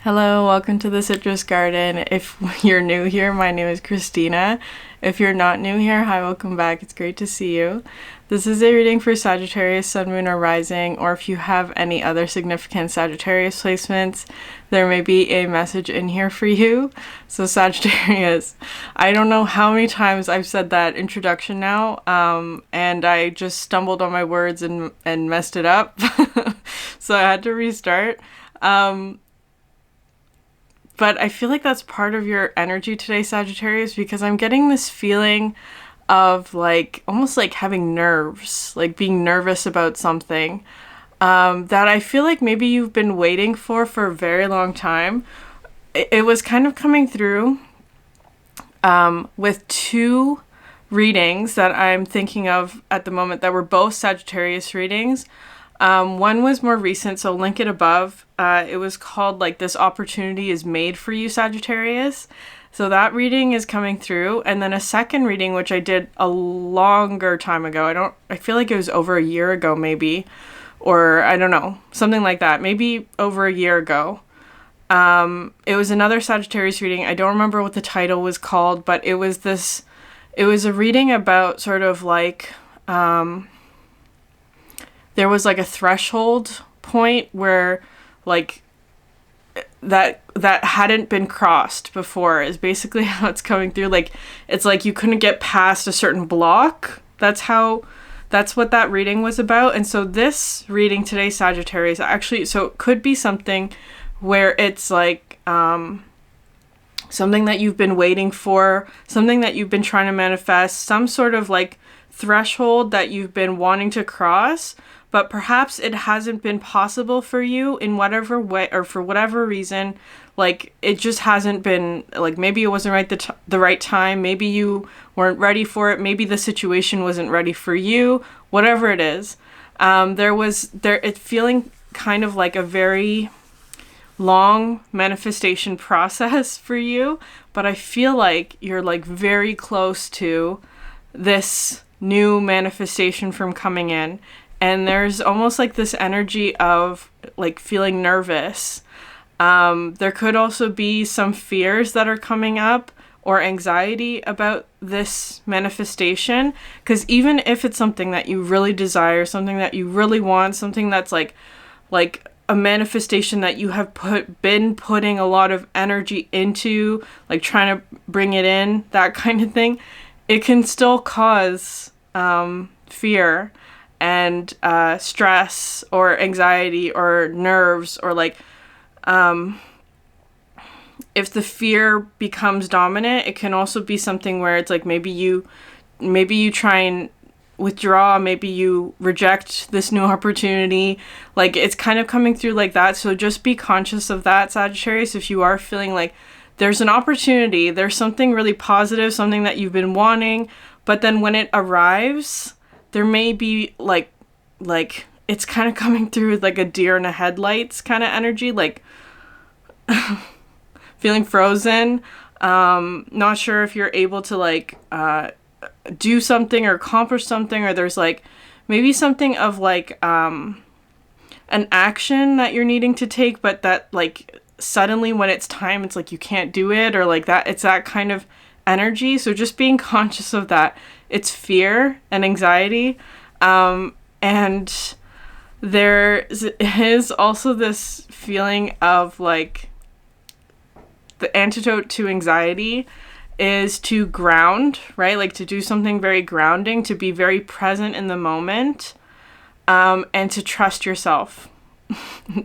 Hello, welcome to the Citrus Garden. If you're new here, my name is Christina. If you're not new here, hi, welcome back. It's great to see you. This is a reading for Sagittarius, Sun, Moon, or Rising, or if you have any other significant Sagittarius placements, there may be a message in here for you. So Sagittarius, I don't know how many times I've said that introduction now, and I just stumbled on my words and messed it up. So I had to restart. But I feel like that's part of your energy today, Sagittarius, because I'm getting this feeling of like almost like having nerves, like being nervous about something that I feel like maybe you've been waiting for a very long time. It was kind of coming through with two readings that I'm thinking of at the moment that were both Sagittarius readings. One was more recent, so I'll link it above. It was called like This Opportunity is Made for You, Sagittarius. So that reading is coming through. And then a second reading, which I did a longer time ago. I feel like it was over a year ago maybe, or I don't know, something like that. Maybe over a year ago. It was another Sagittarius reading. I don't remember what the title was called, but it was a reading about sort of like, there was like a threshold point where like that hadn't been crossed before is basically how it's coming through. Like it's like you couldn't get past a certain block. That's what that reading was about. And so this reading today, Sagittarius, actually, so it could be something where it's like something that you've been waiting for, something that you've been trying to manifest, some sort of like threshold that you've been wanting to cross, but perhaps it hasn't been possible for you in whatever way or for whatever reason. Like it just hasn't been, like maybe it wasn't the right time, maybe you weren't ready for it, maybe the situation wasn't ready for you, whatever it is. It's feeling kind of like a very long manifestation process for you, but I feel like you're like very close to this new manifestation from coming in. And there's almost like this energy of like feeling nervous. There could also be some fears that are coming up or anxiety about this manifestation. Because even if it's something that you really desire, something that you really want, something that's like a manifestation that you have been putting a lot of energy into, like trying to bring it in, that kind of thing, it can still cause fear and stress or anxiety or nerves, or like if the fear becomes dominant, it can also be something where it's like maybe you try and withdraw, maybe you reject this new opportunity. Like it's kind of coming through like that. So just be conscious of that, Sagittarius, if you are feeling like there's an opportunity, there's something really positive, something that you've been wanting, but then when it arrives, there may be like it's kind of coming through with like a deer in the headlights kind of energy, like feeling frozen, not sure if you're able to like do something or accomplish something, or there's like maybe something of like an action that you're needing to take, but that like suddenly when it's time, it's like you can't do it, or like that, it's that kind of energy. So just being conscious of that. It's fear and anxiety. And there is also this feeling of like the antidote to anxiety is to ground, right? Like to do something very grounding, to be very present in the moment, and to trust yourself.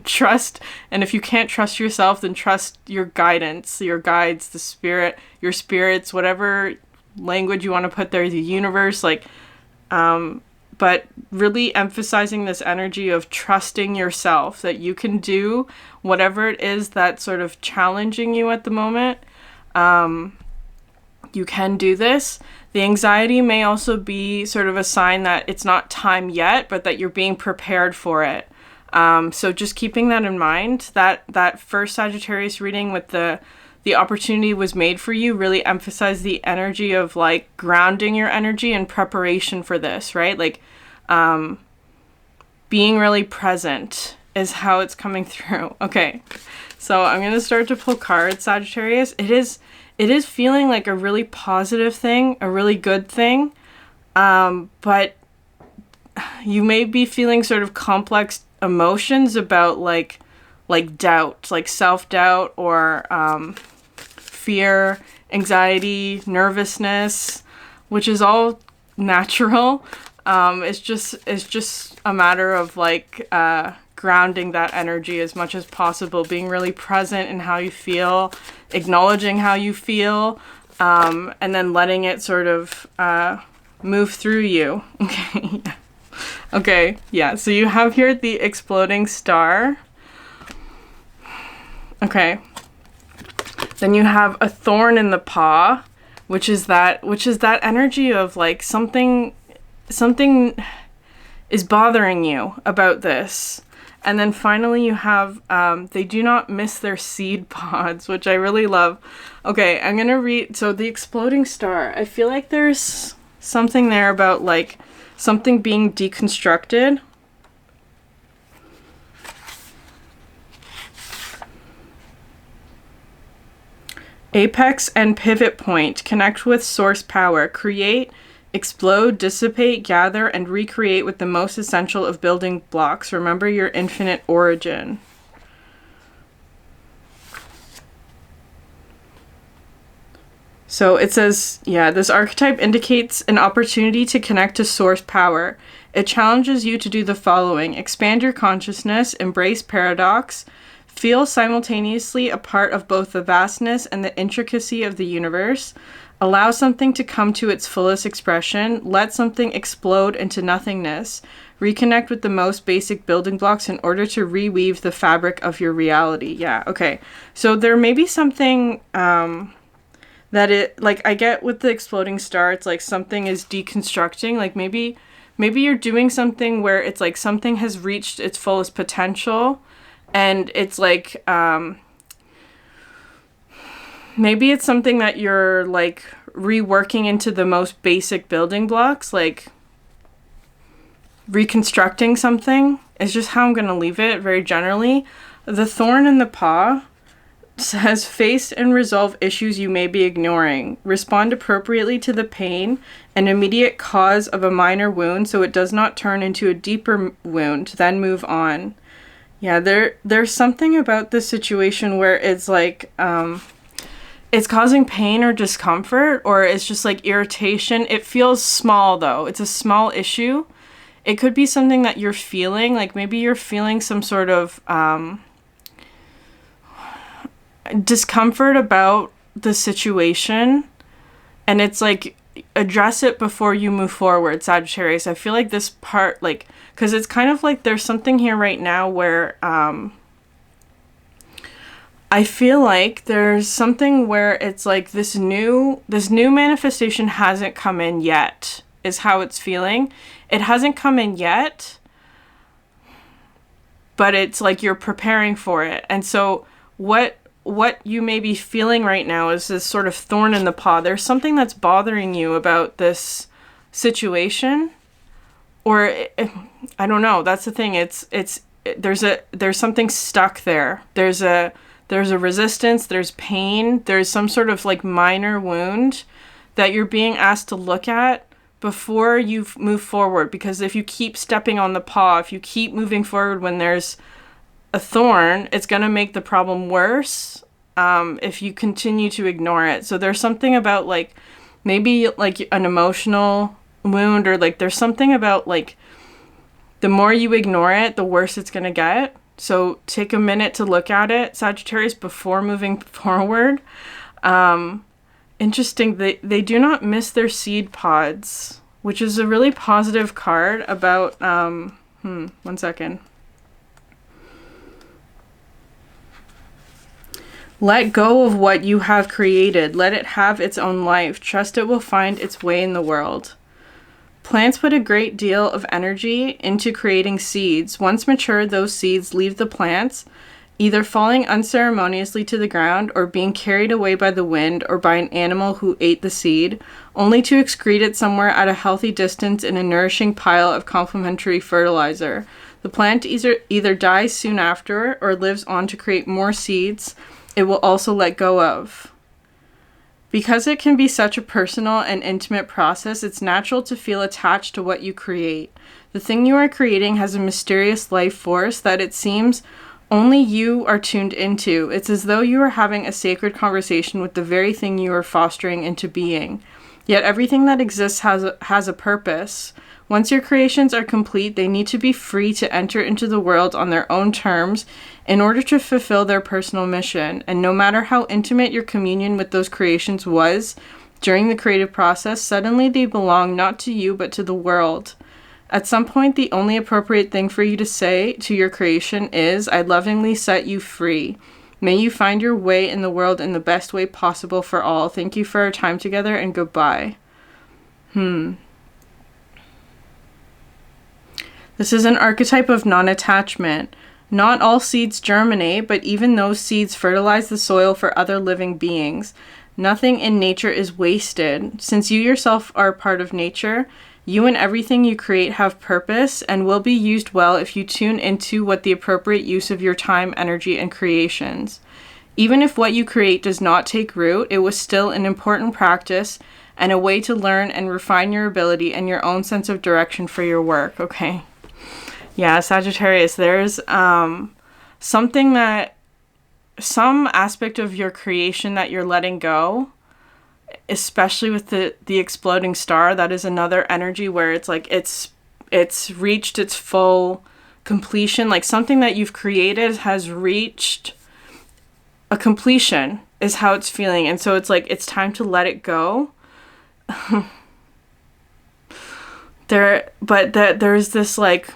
Trust, and if you can't trust yourself, then trust your guidance, your guides, the spirit, your spirits, whatever language you want to put there, the universe, like but really emphasizing this energy of trusting yourself, that you can do whatever it is that's sort of challenging you at the moment. You can do this. The anxiety may also be sort of a sign that it's not time yet, but that you're being prepared for it. So just keeping that in mind, that first Sagittarius reading with the opportunity was made for you really emphasized the energy of like grounding your energy in preparation for this, right? Like being really present is how it's coming through. Okay, So I'm going to start to pull cards, Sagittarius. It is feeling like a really positive thing, a really good thing. But you may be feeling sort of complex emotions about like doubt, like self-doubt or fear, anxiety, nervousness, which is all natural. It's just a matter of like grounding that energy as much as possible, being really present in how you feel, acknowledging how you feel, and then letting it sort of move through you. Okay. Okay, yeah, so you have here the exploding star. Okay. Then you have a thorn in the paw, which is that energy of like something is bothering you about this. And then finally you have they do not miss their seed pods, which I really love. Okay, I'm going to read. So the exploding star, I feel like there's something there about like something being deconstructed. Apex and pivot point. Connect with source power. Create, explode, dissipate, gather, and recreate with the most essential of building blocks. Remember your infinite origin. So it says, yeah, this archetype indicates an opportunity to connect to source power. It challenges you to do the following: expand your consciousness, embrace paradox, feel simultaneously a part of both the vastness and the intricacy of the universe, allow something to come to its fullest expression, let something explode into nothingness, reconnect with the most basic building blocks in order to reweave the fabric of your reality. Yeah, okay. So there may be something that it, like, I get with the exploding star, it's like something is deconstructing. Like maybe you're doing something where it's like something has reached its fullest potential, and it's like maybe it's something that you're like reworking into the most basic building blocks, like reconstructing something is just how I'm going to leave it very generally. The thorn in the paw says face and resolve issues you may be ignoring. Respond appropriately to the pain, an immediate cause of a minor wound, so it does not turn into a deeper wound, then move on. Yeah, there's something about this situation where it's like it's causing pain or discomfort, or it's just like irritation. It feels small though. It's a small issue. It could be something that you're feeling, like maybe you're feeling some sort of discomfort about the situation, and it's like address it before you move forward, Sagittarius. I feel like this part, like, because it's kind of like there's something here right now where I feel like there's something where it's like this new manifestation hasn't come in yet, is how it's feeling. It hasn't come in yet, but it's like you're preparing for it. And so what you may be feeling right now is this sort of thorn in the paw. There's something that's bothering you about this situation, or I don't know. That's the thing. There's something stuck there. There's a resistance. There's pain. There's some sort of like minor wound that you're being asked to look at before you move forward. Because if you keep stepping on the paw, if you keep moving forward when there's a thorn, it's going to make the problem worse if you continue to ignore it. So there's something about like maybe like an emotional wound, or like there's something about like the more you ignore it, the worse it's going to get. So take a minute to look at it, Sagittarius, before moving forward. Interesting. They do not miss their seed pods, which is a really positive card about, 1 second. Let go of what you have created. Let it have its own life. Trust it will find its way in the world. Plants put a great deal of energy into creating seeds. Once mature, those seeds leave the plants, either falling unceremoniously to the ground or being carried away by the wind or by an animal who ate the seed, only to excrete it somewhere at a healthy distance in a nourishing pile of complementary fertilizer. The plant either dies soon after or lives on to create more seeds it will also let go of. Because it can be such a personal and intimate process, it's natural to feel attached to what you create. The thing you are creating has a mysterious life force that it seems only you are tuned into. It's as though you are having a sacred conversation with the very thing you are fostering into being. Yet everything that exists has a purpose. Once your creations are complete, they need to be free to enter into the world on their own terms in order to fulfill their personal mission. And no matter how intimate your communion with those creations was during the creative process, suddenly they belong not to you but to the world. At some point, the only appropriate thing for you to say to your creation is, I lovingly set you free. May you find your way in the world in the best way possible for all. Thank you for our time together and goodbye. This is an archetype of non-attachment. Not all seeds germinate, but even those seeds fertilize the soil for other living beings. Nothing in nature is wasted. Since you yourself are a part of nature, you and everything you create have purpose and will be used well if you tune into what the appropriate use of your time, energy, and creations. Even if what you create does not take root, it was still an important practice and a way to learn and refine your ability and your own sense of direction for your work. Okay. Yeah, Sagittarius, there's some aspect of your creation that you're letting go, especially with the exploding star. That is another energy where it's like it's reached its full completion. Like something that you've created has reached a completion is how it's feeling. And so it's like it's time to let it go. There's this like,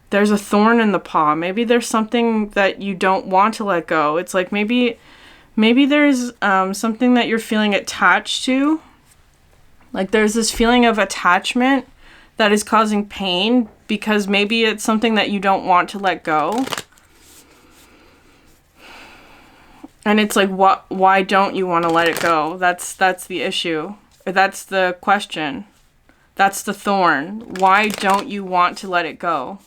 there's a thorn in the paw. Maybe there's something that you don't want to let go. It's like maybe there's something that you're feeling attached to. Like there's this feeling of attachment that is causing pain because maybe it's something that you don't want to let go. And it's like, why don't you want to let it go? That's the issue. Or that's the question. That's the thorn. Why don't you want to let it go?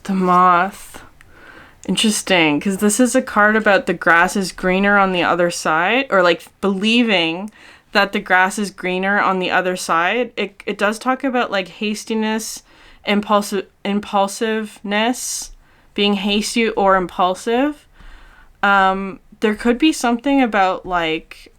The moth. Interesting, because this is a card about the grass is greener on the other side, or like believing that the grass is greener on the other side. It does talk about like hastiness, impulsiveness, being hasty or impulsive. There could be something about like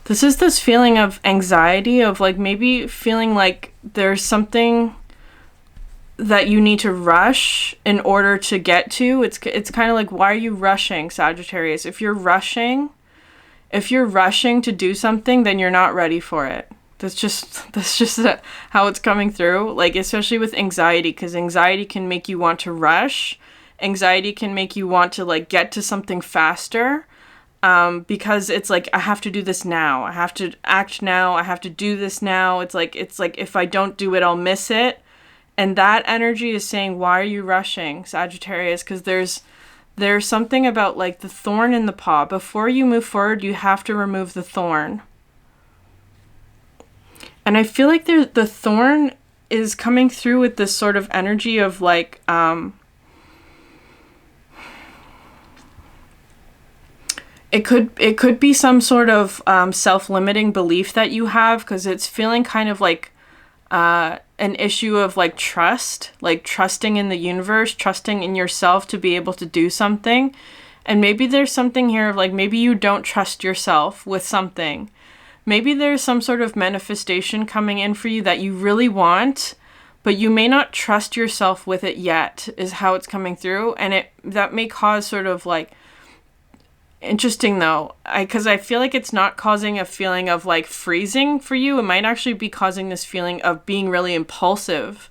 this feeling of anxiety, of like maybe feeling like there's something that you need to rush in order to get to. It's kind of like, why are you rushing, Sagittarius? If you're rushing to do something, then you're not ready for it. That's just how it's coming through. Like, especially with anxiety, because anxiety can make you want to rush. Anxiety can make you want to like get to something faster. Because it's like, I have to do this now. I have to act now. I have to do this now. It's like if I don't do it, I'll miss it. And that energy is saying, why are you rushing, Sagittarius? Because there's something about like the thorn in the paw. Before you move forward, you have to remove the thorn. And I feel like the thorn is coming through with this sort of energy of like, it could be some sort of self-limiting belief that you have, because it's feeling kind of like an issue of like trust, like trusting in the universe, trusting in yourself to be able to do something. And maybe there's something here of like, maybe you don't trust yourself with something. Maybe there's some sort of manifestation coming in for you that you really want, but you may not trust yourself with it yet, is how it's coming through. And that may cause sort of like, interesting though, because I feel like it's not causing a feeling of like freezing for you. It might actually be causing this feeling of being really impulsive,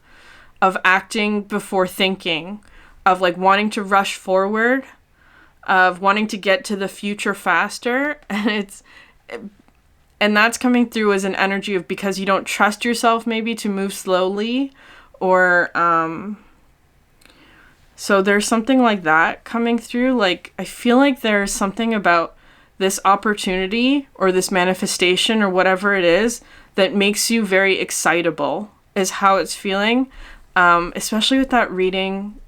of acting before thinking, of like wanting to rush forward, of wanting to get to the future faster. And that's coming through as an energy of because you don't trust yourself maybe to move slowly, or so there's something like that coming through. Like, I feel like there's something about this opportunity or this manifestation or whatever it is that makes you very excitable, is how it's feeling. Especially with that reading,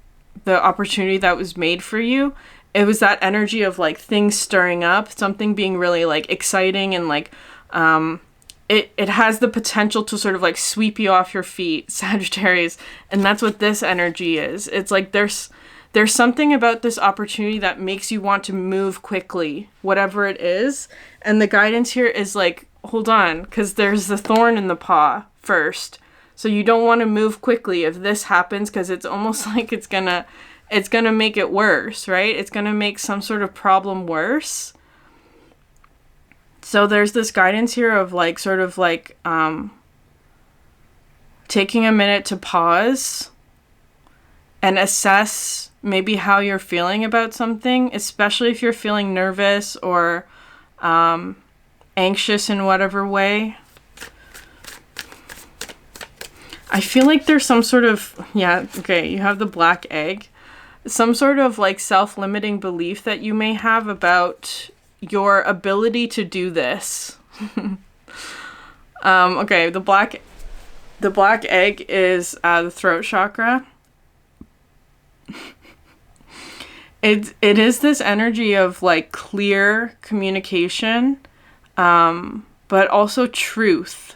the opportunity that was made for you. It was that energy of like things stirring up, something being really like exciting, and like it has the potential to sort of like sweep you off your feet, Sagittarius. And that's what this energy is. It's like there's something about this opportunity that makes you want to move quickly, whatever it is. And the guidance here is like, hold on, because there's the thorn in the paw first. So you don't want to move quickly if this happens, because it's almost like it's gonna make it worse, right? It's gonna make some sort of problem worse. So there's this guidance here of like sort of like taking a minute to pause and assess maybe how you're feeling about something, especially if you're feeling nervous or anxious in whatever way. I feel like there's some sort of, yeah, okay, you have the black egg. Some sort of like self-limiting belief that you may have about your ability to do this. Okay, the black egg is the throat chakra. It is this energy of like clear communication, but also truth.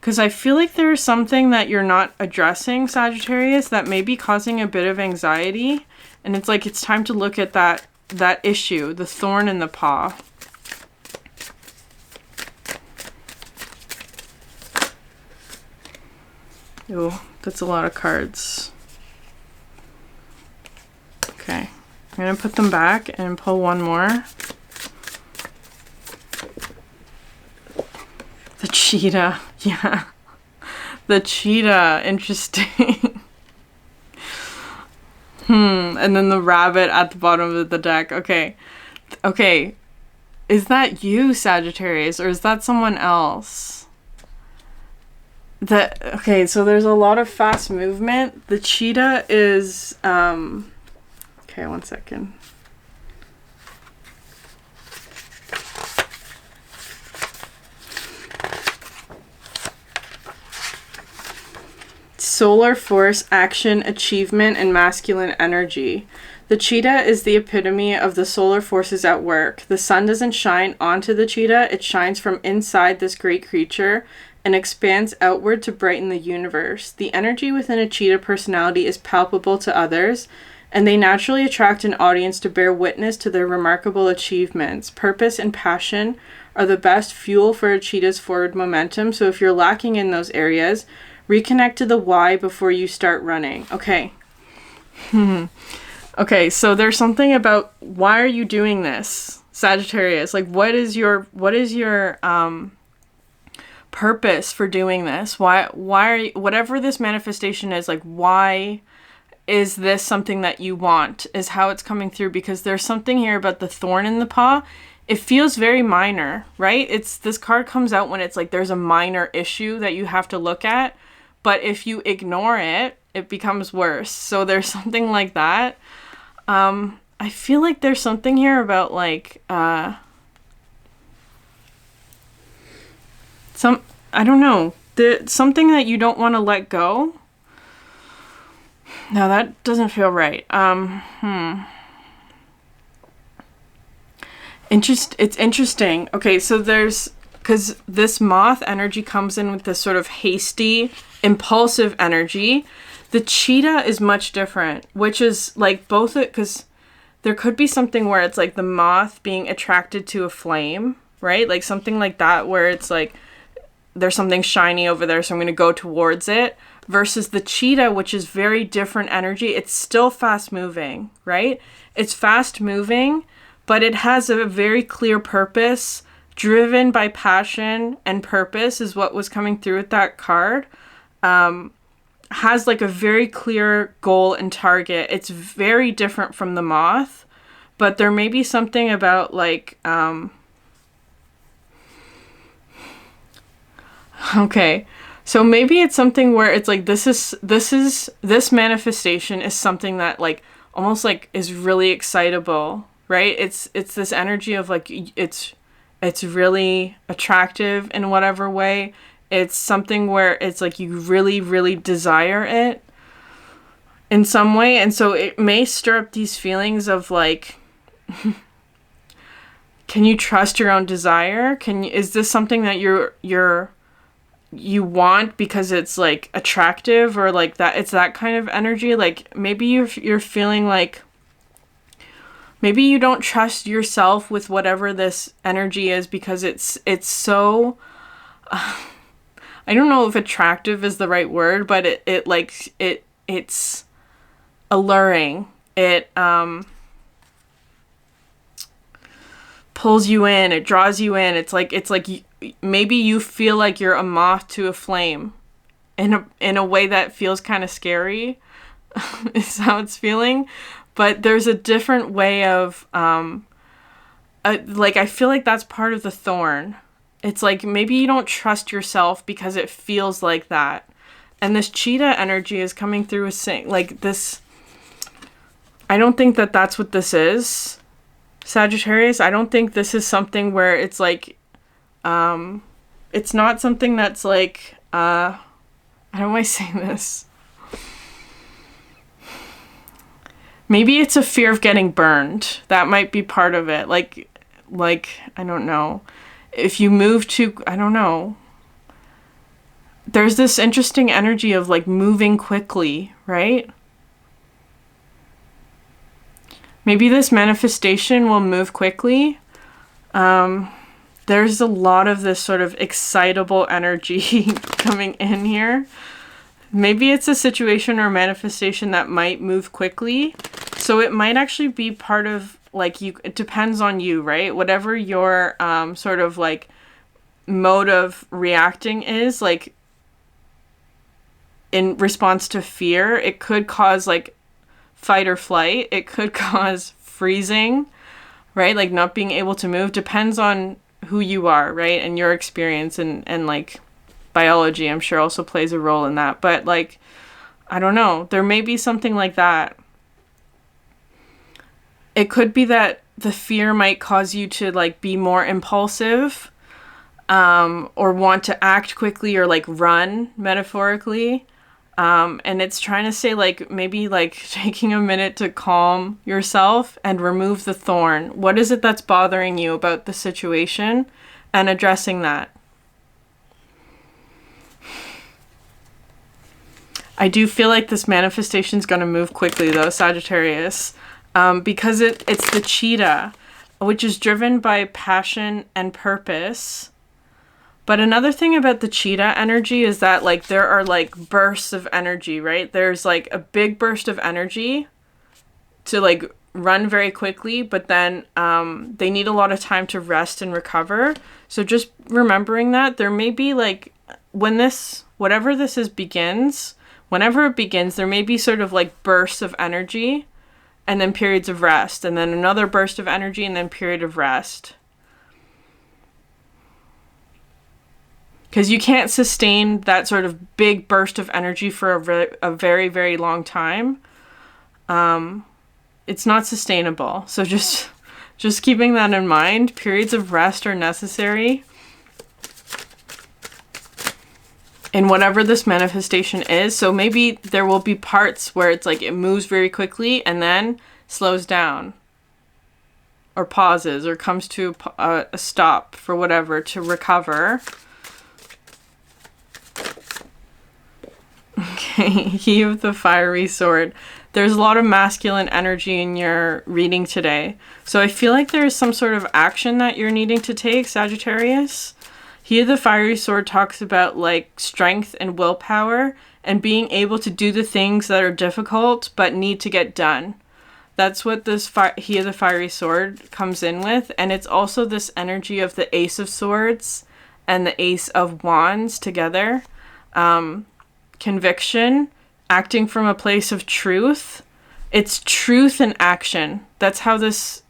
Because I feel like there's something that you're not addressing, Sagittarius, that may be causing a bit of anxiety. And it's like it's time to look at that issue, the thorn in the paw. Ooh, that's a lot of cards. Okay, I'm going to put them back and pull one more. The cheetah, yeah. The cheetah, interesting. And then the rabbit at the bottom of the deck. Okay. Is that you, Sagittarius, or is that someone else? Okay, so there's a lot of fast movement. The cheetah is, okay, one second. Solar force, action, achievement, and masculine energy. The cheetah is the epitome of the solar forces at work. The sun doesn't shine onto the cheetah, it shines from inside this great creature and expands outward to brighten the universe. The energy within a cheetah personality is palpable to others, and they naturally attract an audience to bear witness to their remarkable achievements. Purpose and passion are the best fuel for a cheetah's forward momentum, so if you're lacking in those areas, reconnect to the why before you start running. Okay. Okay, so there's something about why are you doing this, Sagittarius? Like, what is your purpose for doing this? Why are you, whatever this manifestation is, like, why is this something that you want, is how it's coming through, because there's something here about the thorn in the paw. It feels very minor, right? This card comes out when it's like there's a minor issue that you have to look at. But if you ignore it, it becomes worse. So there's something like that. I feel like there's something here about like, I don't know, something that you don't want to let go. No, that doesn't feel right. It's interesting. Okay, so because this moth energy comes in with this sort of hasty, impulsive energy. The cheetah is much different, which is like both, because there could be something where it's like the moth being attracted to a flame, right? Like something like that, where it's like there's something shiny over there, so I'm going to go towards it, versus the cheetah, which is very different energy. It's still fast moving, right? It's fast moving, but it has a very clear purpose, driven by passion and purpose is what was coming through with that card. Has like a very clear goal and target. It's very different from the moth, but there may be something about like, Okay. So maybe it's something where it's like this manifestation is something that like almost like is really excitable, right? It's this energy of like it's really attractive in whatever way. It's something where it's like you really, really desire it in some way. And so it may stir up these feelings of like, can you trust your own desire? Is this something that you want because it's like attractive, or like that it's that kind of energy? Like maybe you're feeling like maybe you don't trust yourself with whatever this energy is because it's so I don't know if attractive is the right word, but it's alluring. It pulls you in, it draws you in. It's like maybe you feel like you're a moth to a flame in a way that feels kind of scary. Is how it's feeling. But there's a different way of like I feel like that's part of the thorn. It's like maybe you don't trust yourself because it feels like that. And this cheetah energy is coming through like this. I don't think that that's what this is, Sagittarius. I don't think this is something where it's like, it's not something that's like, how am I saying this? Maybe it's a fear of getting burned. That might be part of it. Like, I don't know. If you move to, I don't know. There's this interesting energy of like moving quickly, right? Maybe this manifestation will move quickly. There's a lot of this sort of excitable energy coming in here. Maybe it's a situation or manifestation that might move quickly. So it might actually be part of like it depends on you, right? Whatever your sort of like mode of reacting is, like in response to fear, it could cause like fight or flight. It could cause freezing, right? Like not being able to move. Depends on who you are, right? And your experience and like biology, I'm sure, also plays a role in that. But like, I don't know. There may be something like that. It could be that the fear might cause you to like be more impulsive, or want to act quickly or like run metaphorically. And it's trying to say like maybe like taking a minute to calm yourself and remove the thorn. What is it that's bothering you about the situation and addressing that? I do feel like this manifestation is going to move quickly though, Sagittarius. Because it's the cheetah, which is driven by passion and purpose. But another thing about the cheetah energy is that like there are like bursts of energy, right? There's like a big burst of energy to like run very quickly, but then they need a lot of time to rest and recover. So just remembering that there may be like whatever this is whenever it begins, there may be sort of like bursts of energy. And then periods of rest, and then another burst of energy, and then period of rest. Because you can't sustain that sort of big burst of energy for a very, very long time. It's not sustainable. So just keeping that in mind, periods of rest are necessary. In whatever this manifestation is. So maybe there will be parts where it's like it moves very quickly and then slows down or pauses or comes to a stop for whatever to recover. Okay, he of the fiery sword. There's a lot of masculine energy in your reading today. So I feel like there's some sort of action that you're needing to take, Sagittarius. He of the fiery sword talks about like strength and willpower and being able to do the things that are difficult but need to get done. That's what this he of the fiery sword comes in with. And it's also this energy of the ace of swords and the ace of wands together. Conviction, acting from a place of truth. It's truth and action. That's how this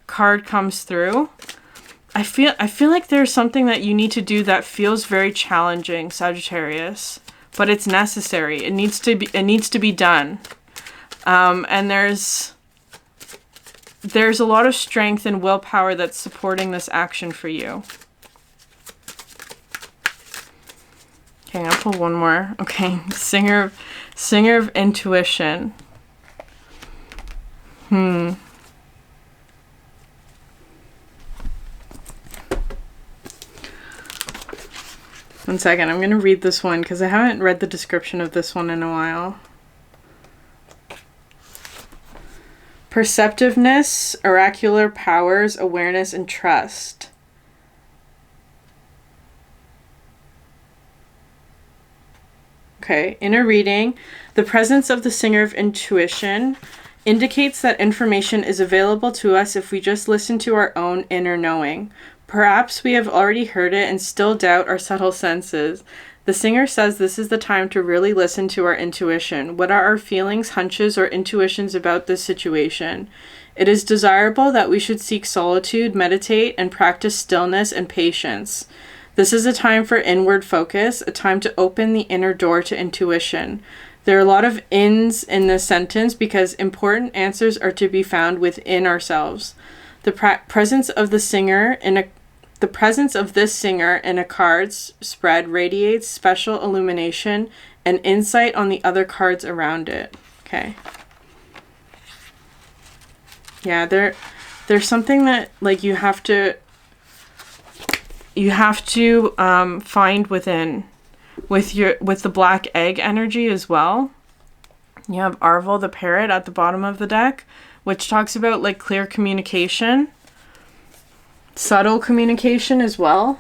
card comes through. I feel like there's something that you need to do that feels very challenging, Sagittarius, but it's necessary. It needs to be done. And there's a lot of strength and willpower that's supporting this action for you. Okay, I'll pull one more. Okay, Singer of Intuition. 1 second, I'm going to read this one because I haven't read the description of this one in a while. Perceptiveness, oracular powers, awareness, and trust. Okay, inner reading. The presence of the Singer of Intuition indicates that information is available to us if we just listen to our own inner knowing. Perhaps we have already heard it and still doubt our subtle senses. The singer says this is the time to really listen to our intuition. What are our feelings, hunches, or intuitions about this situation? It is desirable that we should seek solitude, meditate, and practice stillness and patience. This is a time for inward focus, a time to open the inner door to intuition. There are a lot of ins in this sentence because important answers are to be found within ourselves. The presence of this singer in a card's spread radiates special illumination and insight on the other cards around it. Okay. Yeah, there's something that like you have to find within with the black egg energy as well. You have Arvel the parrot at the bottom of the deck, which talks about like clear communication, subtle communication as well.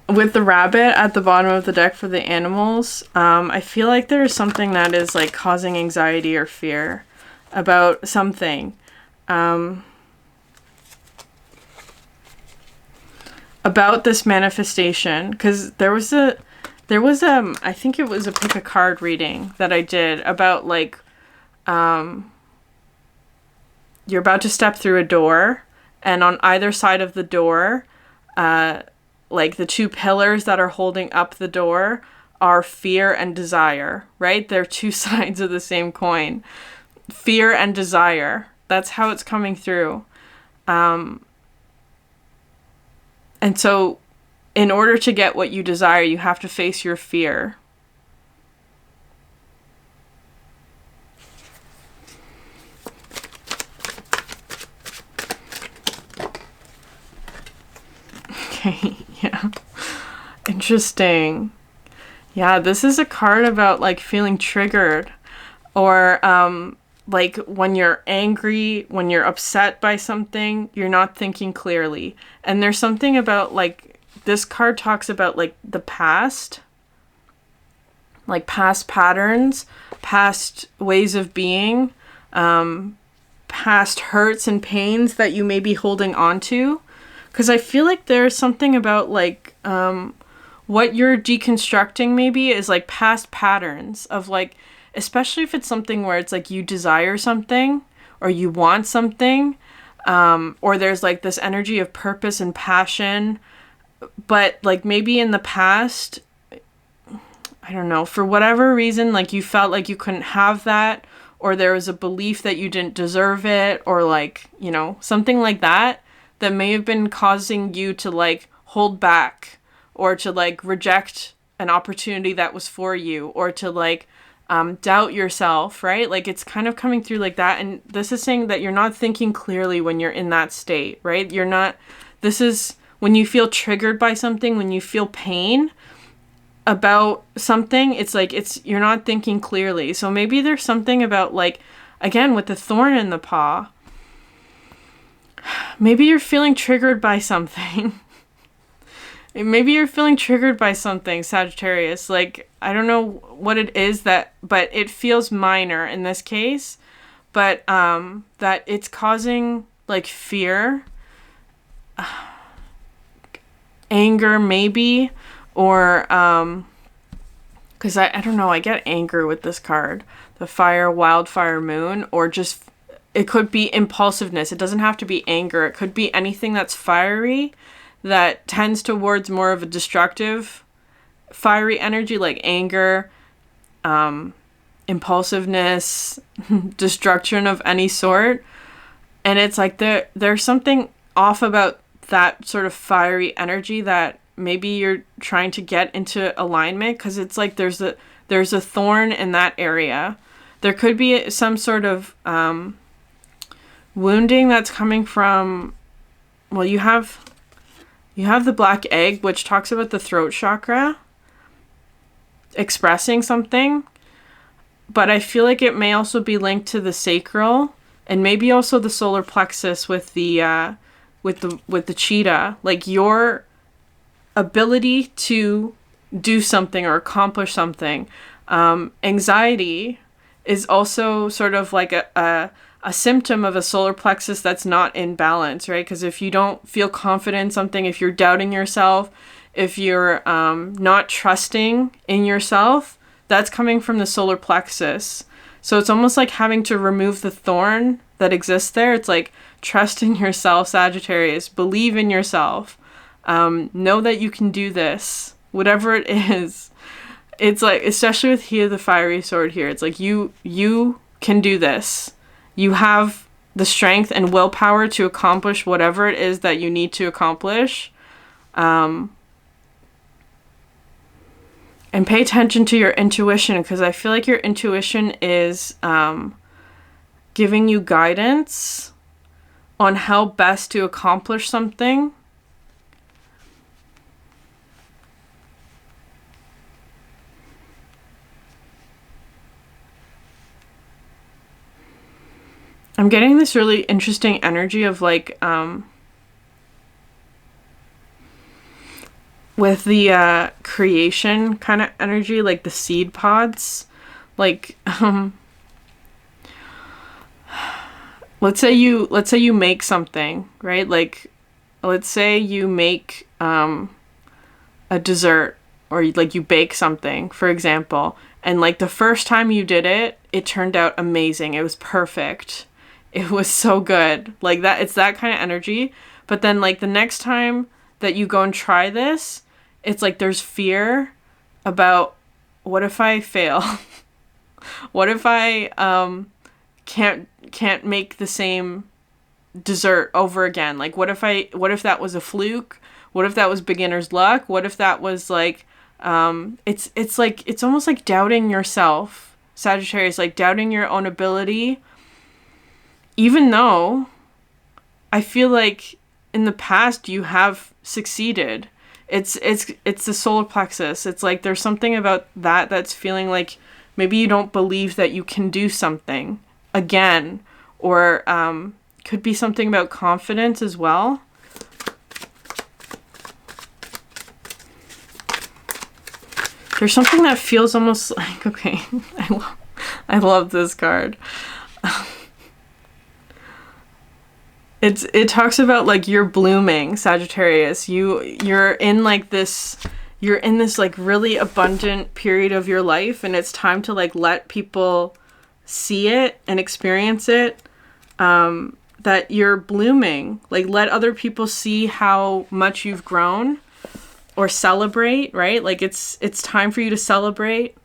With the rabbit at the bottom of the deck for the animals, I feel like there's something that is like causing anxiety or fear about something. About this manifestation, because there was I think it was a pick a card reading that I did about like you're about to step through a door, and on either side of the door, like the two pillars that are holding up the door are fear and desire, right? They're two sides of the same coin. Fear and desire. That's how it's coming through. And so in order to get what you desire, you have to face your fear. Okay, yeah. Interesting. Yeah, this is a card about like feeling triggered or like when you're angry, when you're upset by something, you're not thinking clearly. And there's something about like this card talks about like the past, like past patterns, past ways of being, past hurts and pains that you may be holding on to. Because I feel like there's something about like what you're deconstructing maybe is like past patterns of like, especially if it's something where it's like you desire something or you want something, or there's like this energy of purpose and passion, but like maybe in the past, I don't know, for whatever reason, like you felt like you couldn't have that, or there was a belief that you didn't deserve it, or like, you know, something like that may have been causing you to like hold back or to like reject an opportunity that was for you, or to like doubt yourself, right? Like it's kind of coming through like that. And this is saying that you're not thinking clearly when you're in that state, right? This is when you feel triggered by something, when you feel pain about something, it's like, you're not thinking clearly. So maybe there's something about like, again, with the thorn in the paw, maybe you're feeling triggered by something. Maybe you're feeling triggered by something, Sagittarius. Like, I don't know what it is but it feels minor in this case, but that it's causing like fear, anger maybe, or because I don't know, I get anger with this card, the fire, wildfire, moon, or just it could be impulsiveness. It doesn't have to be anger. It could be anything that's fiery that tends towards more of a destructive fiery energy, like anger, impulsiveness, destruction of any sort. And it's like there's something off about that sort of fiery energy that maybe you're trying to get into alignment, because it's like there's a thorn in that area. There could be some sort of wounding that's coming from, well, you have the black egg, which talks about the throat chakra expressing something, but I feel like it may also be linked to the sacral and maybe also the solar plexus with the cheetah, like your ability to do something or accomplish something. Anxiety is also sort of like a symptom of a solar plexus that's not in balance, right? Because if you don't feel confident in something, if you're doubting yourself, if you're not trusting in yourself, that's coming from the solar plexus. So it's almost like having to remove the thorn that exists there. It's like, trust in yourself, Sagittarius. Believe in yourself. Know that you can do this, whatever it is. It's like, especially with here, the fiery sword here, it's like you can do this. You have the strength and willpower to accomplish whatever it is that you need to accomplish. And pay attention to your intuition, because I feel like your intuition is giving you guidance on how best to accomplish something. I'm getting this really interesting energy of like, with the creation kind of energy, like the seed pods, like, let's say you make something, right? Like, let's say you make a dessert, or like you bake something, for example, and like the first time you did it, it turned out amazing. It was perfect. It was so good. Like that, it's that kind of energy. But then like the next time that you go and try this, it's like there's fear about, what if I fail? What if I can't make the same dessert over again? Like what if that was a fluke? What if that was beginner's luck? What if that was like it's like, it's almost like doubting yourself, Sagittarius, like doubting your own ability, even though I feel like in the past you have succeeded. It's the solar plexus. It's like there's something about that that's feeling like maybe you don't believe that you can do something again, or could be something about confidence as well. There's something that feels almost like, okay, I love this card. It talks about like you're blooming, Sagittarius. You're in this like really abundant period of your life, and it's time to like let people see it and experience it. That you're blooming. Like let other people see how much you've grown, or celebrate, right? Like it's time for you to celebrate.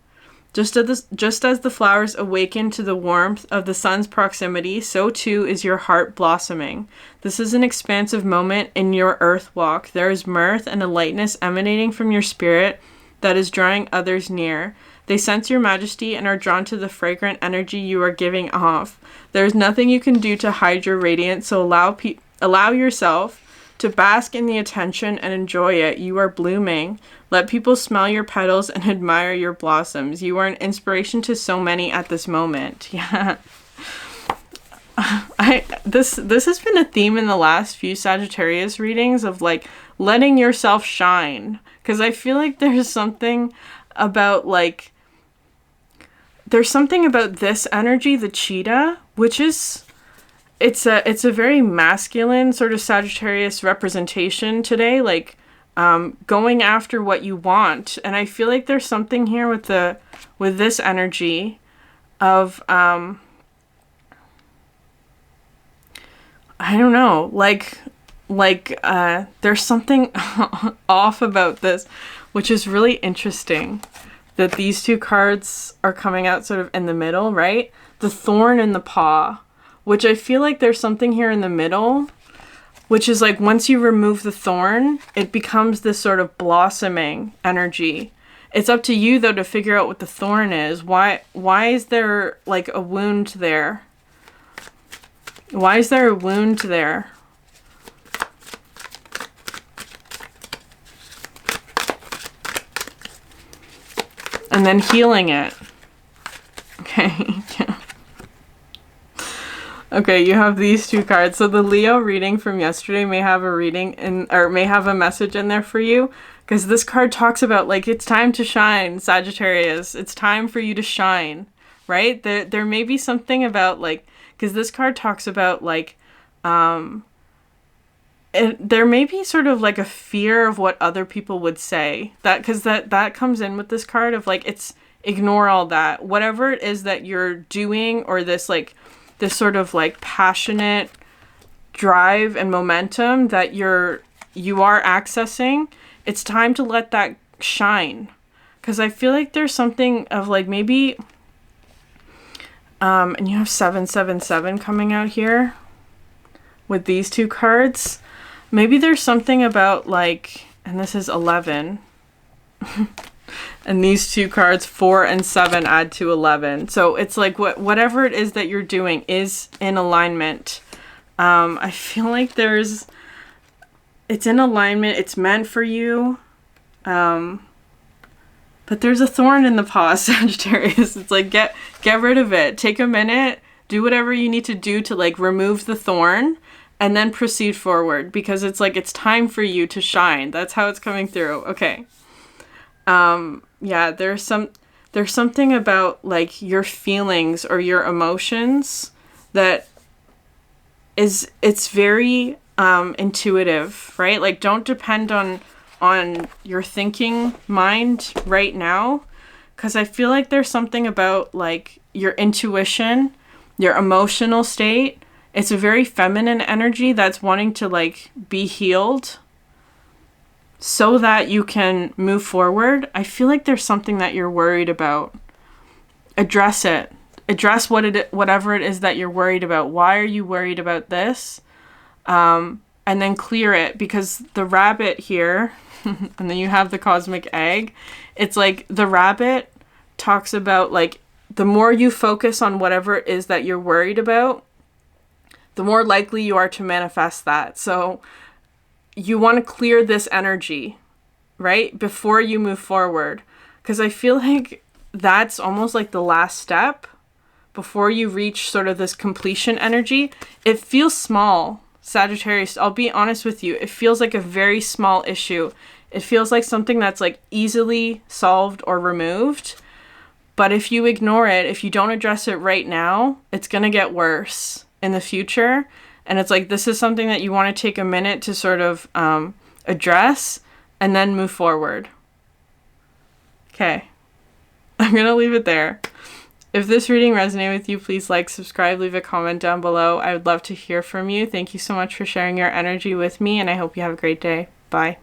Just as the flowers awaken to the warmth of the sun's proximity, so too is your heart blossoming. This is an expansive moment in your earth walk. There is mirth and a lightness emanating from your spirit that is drawing others near. They sense your majesty and are drawn to the fragrant energy you are giving off. There is nothing you can do to hide your radiance, so allow yourself to bask in the attention and enjoy it. You are blooming. Let people smell your petals and admire your blossoms. You are an inspiration to so many at this moment. Yeah. This has been a theme in the last few Sagittarius readings of like letting yourself shine. Because I feel like there's something about like, there's something about this energy, the cheetah, which is, it's a very masculine sort of Sagittarius representation today, like going after what you want. And I feel like there's something here with this energy of I don't know, there's something off about this, which is really interesting, that these two cards are coming out sort of in the middle, right? The Thorn and the Paw, which I feel like there's something here in the middle, which is like once you remove the thorn, it becomes this sort of blossoming energy. It's up to you, though, to figure out what the thorn is. Why is there like a wound there? Why is there a wound there? And then healing it. Okay. Yeah. Okay, you have these two cards. So the Leo reading from yesterday may have a reading in, or may have a message in there for you, because this card talks about like it's time to shine, Sagittarius. It's time for you to shine, right? There may be something about like, because this card talks about like there may be sort of like a fear of what other people would say, that because that comes in with this card of like, it's ignore all that, whatever it is that you're doing, or this sort of like passionate drive and momentum that you are accessing. It's time to let that shine, because I feel like there's something of like maybe and you have 777 coming out here with these two cards. Maybe there's something about like, and this is 11 and these two cards 4 and 7 add to 11, so it's like whatever it is that you're doing is in alignment. I feel like it's in alignment, it's meant for you, but there's a thorn in the paw, Sagittarius. It's like get rid of it, take a minute, do whatever you need to do to like remove the thorn, and then proceed forward, because it's like it's time for you to shine. That's how it's coming through. Okay. Yeah, there's something about like your feelings or your emotions that it's very intuitive, right? Like don't depend on your thinking mind right now, because I feel like there's something about like your intuition, your emotional state. It's a very feminine energy that's wanting to like be healed so that you can move forward. I feel like there's something that you're worried about. Address it. Address whatever it is that you're worried about. Why are you worried about this? And then clear it, because the rabbit here, and then you have the cosmic egg. It's like the rabbit talks about like the more you focus on whatever it is that you're worried about, the more likely you are to manifest that. So you want to clear this energy, right? Before you move forward. Because I feel like that's almost like the last step before you reach sort of this completion energy. It feels small, Sagittarius. I'll be honest with you. It feels like a very small issue. It feels like something that's like easily solved or removed. But if you ignore it, if you don't address it right now, it's going to get worse in the future. And it's like, this is something that you want to take a minute to sort of address and then move forward. Okay. I'm going to leave it there. If this reading resonated with you, please like, subscribe, leave a comment down below. I would love to hear from you. Thank you so much for sharing your energy with me, and I hope you have a great day. Bye.